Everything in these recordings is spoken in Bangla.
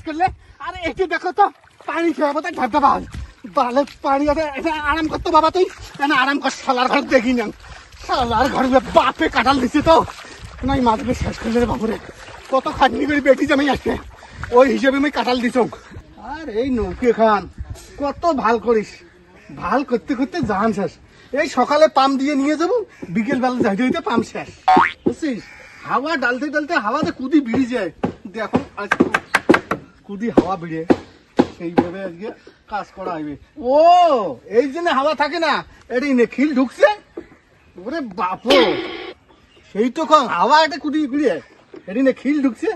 করলে আরে একটু দেখো তো পানি খাওয়াবো তাই ঢাকা বাল বালে পানি আছে আরাম করতো বাবা তুই আরাম কর শালার ঘর দেখি না শালার ঘর বাপে কাটাল দিছে তো নাই মাঝে শেষ করলে রে বাবুরে কত খাটনি করে বেটি জামাই আসছে ওই হিসেবে আমি কাটাল দিছ আর এই নৌকে খান কত ভাল করিস ভাল করতে করতে জান শেষ এই সকালে পাম্প দিয়ে নিয়ে যাবো বিকেল বেলা যাইতে হইতে পাম্প শেষ বুঝছিস হাওয়া ডালতে ডালতে হাওয়াতে কুদি বিড়ি যায় দেখো কুদি হাওয়া বিড়ে সেইভাবে আজকে কাজ করা হইবে ও এই জন্য হাওয়া থাকে না এটাই নে খিল ঢুকছে ওরে বাপো সেই তো কম হাওয়া এটা কুদি বিড়ে এটাই নে খিল ঢুকছে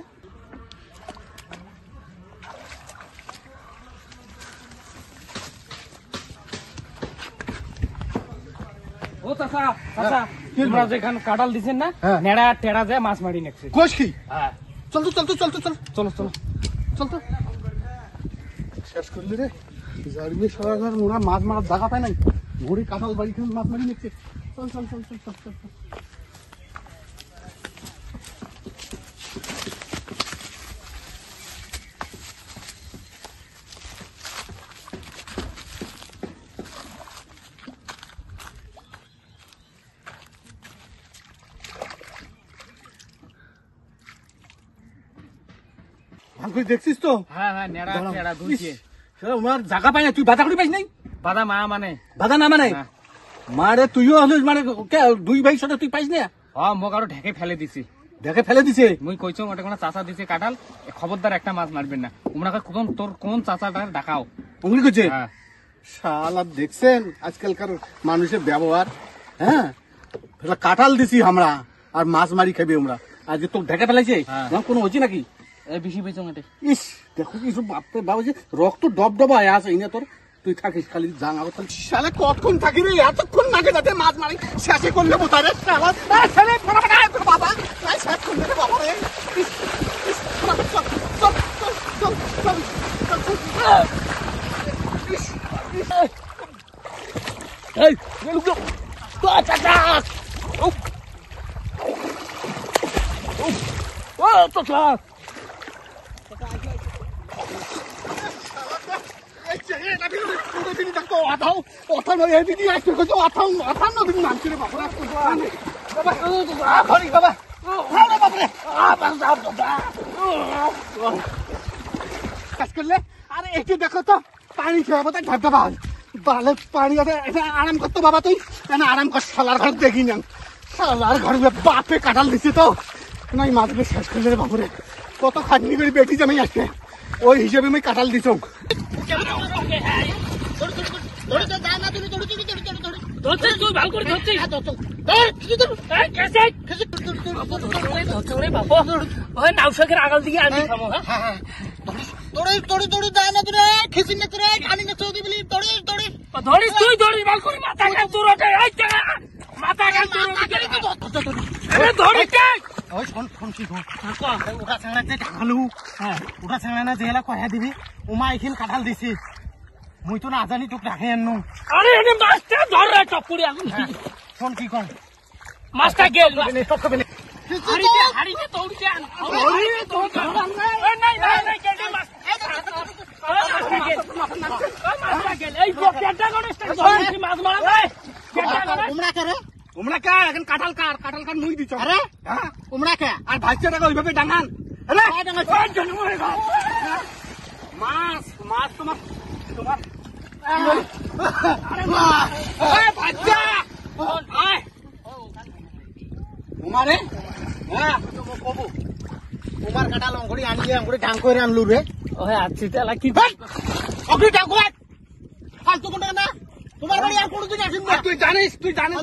ও চাচা চাচা তোমরা যেখানে কাটাল দিছেন না নেড়া টেড়া যায় মাছ মারি নেছে কোষ কি হ্যাঁ চল তো চল তো চল তো চল চলো চলো চল তো শেষ করলি রে জারবি সরাসরি মোরা মাছ মাছ দেখা পায় নাই ঘুরি কাঁঠাল বাড়ি খেয়ে মাছ মারি নিচ্ছে চল চল চল চল চল চল দেখছিস তো হ্যাঁ হ্যাঁ নেড়া টেড়া ঘুরছে ওনার জায়গা পাই না তুই বাধা করি পাইস নাই বাদা মা মানে বাধা না মানে মারে তুইও হলিস মানে দুই ভাই সাথে তুই পাইস না মোক আরো ঢেকে ফেলে দিছি দেখে ফেলে দিছে মুই কইছো ওটা কোন চাচা দিছে কাটাল খবরদার একটা মাছ মারবেন না তোমরা কোন তোর কোন চাচাটা ডাকাও উঙ্গলি করছে হ্যাঁ শালা দেখছেন আজকালকার মানুষের ব্যবহার হ্যাঁ কাঁঠাল দিছি আমরা আর মাছ মারি খাবি আমরা আজকে তোর ঢেকে ফেলাইছে কোনো হচ্ছে নাকি বেশি বেচো এটা ইস দেখো কিছু বাপরে বাবা যে রক্ত ডব ডবায় আছে না তোর তুই থাকিস খালি জাঙা শালা কতক্ষণ থাকি রে এতক্ষণ নাকি যাতে মাছ মারি শেষে করলে বোতারে শালা ছেলে বাবা শেষ করলে রে বাবা রে এই লোক তো চাচা ও চাচা আরে একটু দেখো তো পানি খাওয়াবো তাই ঢাকা বাল বালে পানি আছে আরাম করতো বাবা তুই আরাম কর শালার ঘর দেখি না শালার ঘর বাপে কাটাল দিছে তো নাই মাঝে শেষ করলে রে বাবুরে কত খাটনি করে বেটি জামাই আসছে ওই হিসেবে আমি কাটাল দিছ আগাল দিকে আমি ধরিস তুই ধরিস ভাল করে মাথা গান তোর মাথা গান তোর ধরিস ওটা ছাড়া যে ঢাকালু ওটা ছাড়া না যেলা কয়া দিবি ওমা এইখান কাঁঠাল দিছি মুই তো না জানি তোকে ডাকে আনু আরে এনে মাছটা ধর রে টপুরি এখন শোন কি কম মাছটা গেল টক হবে না হাড়িতে দৌড়ছে নাই নাই নাই কেটে মাছ এই পেটটা করে মাছ মারা নাই উমরা করে উমরা কা এখন কাঁঠাল কার মুই দিছ আরে হ্যাঁ উমরা কা আর ভাইচা টাকা ওইভাবে ডাঙান আরে মাছ মাছ তোমার আরে ভাইচা আয় উমারে হ্যাঁ কবু উমার কাঁঠাল অঙ্গুড়ি আনিয়ে অঙ্গুড়ি ডাং করে আনলু রে ওহে আছি তালা কি অঙ্গুড়ি ডাং করে ফালতু কোন না তোমার বাড়ি আর কোনদিন আসিন না তুই জানিস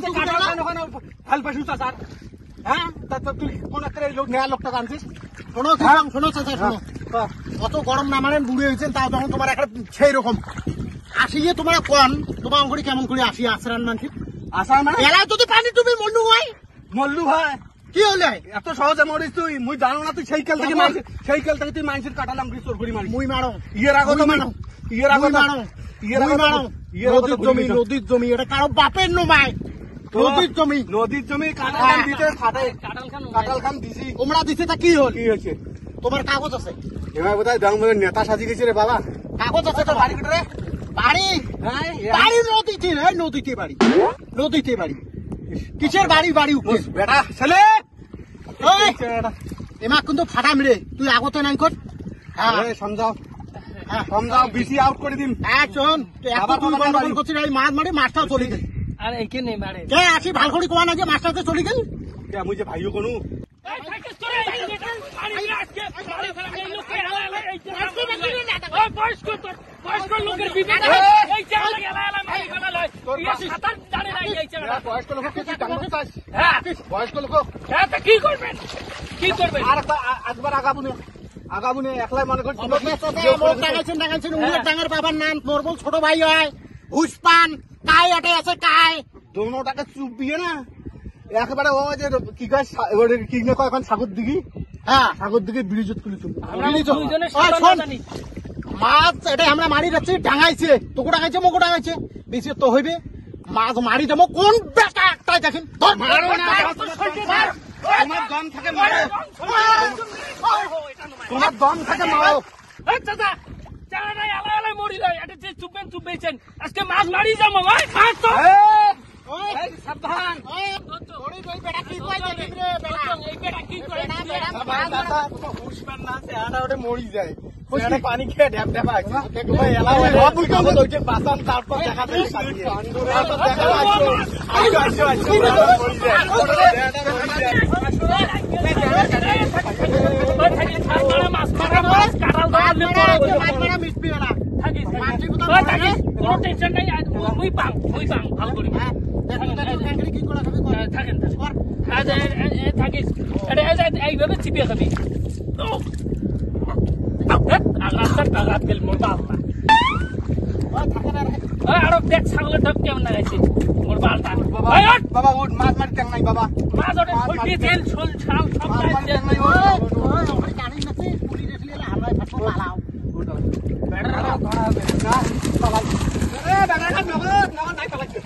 তো কাঁঠাল ওখানে ফাল পাশু স্যার হ্যাঁ তা তুই কোন একটা লোক নেয়া লোকটা জানছিস শোনো চাচা শোনো অত গরম না মারেন বুড়ি হয়েছেন তাও তখন তোমার একটা সেই রকম আসিয়ে তোমার কোন তোমার অঙ্গুড়ি কেমন করে আসি আশ্রান মানছি আসার মানে এলায় যদি পানি তুমি মল্লু হয় কি হলে এত সহজে মরিস তুই মুই জানো না তুই সেই কাল থেকে তুই মানুষের কাটাল অঙ্গুড়ি চোর করি মারি মুই মারো ইয়ের আগত মারো নদীর জমি এটা কারো বাপের নমায় নদীর জমি কাঁঠাল দিতে কাঁঠাল খান দিছি ওমরা দিছে তা কি হল কি হয়েছে তোমার কাগজ আছে এবার বোধহয় দংমে নেতা সাজি গেছে রে বাবা। কাগজ আছে তো বাড়ি ভিতরে বাড়ি বাড়ি নদীতে নদীতে বাড়ি নদীতে বাড়ি কিসের বাড়ি বাড়ি উপরে বেটা ছেলে ওই এমা কিন্তু ফাটা মিলে তুই আগতে নাই কর সমঝাও সমঝাও বিসি আউট করে দিন। শোন তুই এত তুই গন্ডগোল করছিস এই মাছ মারি মাছটাও চলে গেল আর এইখানে মারে কে আসি ভাল করে কোয়া না যে মাছটাকে চলে গেল মুই যে ভাইও কোনো বয়স্ক লোক বয়স্ক লোক কি করবেন কি করবেন আর একবার আগাবুনে একলাই মনে করছি ডাঙাইছেন উনার ডাঙার বাবার নাম নরবল ছোট ভাই হয় হুসপান কাই আটে আছে কাই দোনোটাকে চুপ দিয়ে না একেবারে ও যে কি কয় কি না কয় এখন সাগর দিঘি হ্যাঁ সাগর দিকে ব্রিজত খুলে চলবে। আমরা দুইজনে জানি মাছ এটা আমরা মারি যাচ্ছি ডাঙাইছে তোকে ডাঙাইছে মোকে ডাঙাইছে বেশি তো হইবে মাছ মারি দেবো কোন বেটা একটাই দেখেন তোমার দম থাকে মারো তোমার দম থাকে মারো। চাচা চালা নাই আলা আলা মরি যায় এটা যে চুপবেন আজকে মাছ মারি যাবো ভাই মাছ তো সাবধান বেটা কি কই দেখিম রে বেটা এই বেটা কি করে মরি যায় পানি খেয়ে ঢ্যাপ ঢ্যাপ তারপর দেখা মাছ মারা মাছ কাটাল মাছ মারা মিটবি না কোনো টেনশন নাই মুই পাং ভালো করি কি করা খাবে থাকেন থাকিস এইভাবে চিপিয়ে খাবি আঘাত গেল মোর বাল্লা আরো দেখ ছাগলের ঢপ কেমন লাগাইছে মোর বালটা বাবা উঠ মাছ মারি ট্যাং নাই বাবা মাছ ওটা ফুলটি তেল ঝোল ছাল সব গাড়ি নাচে পুলি দেখলে আমরা ফাটো পালাও বেড়া ধরা হবে না বাবা এ বেড়া নগদ নাই পালাইছে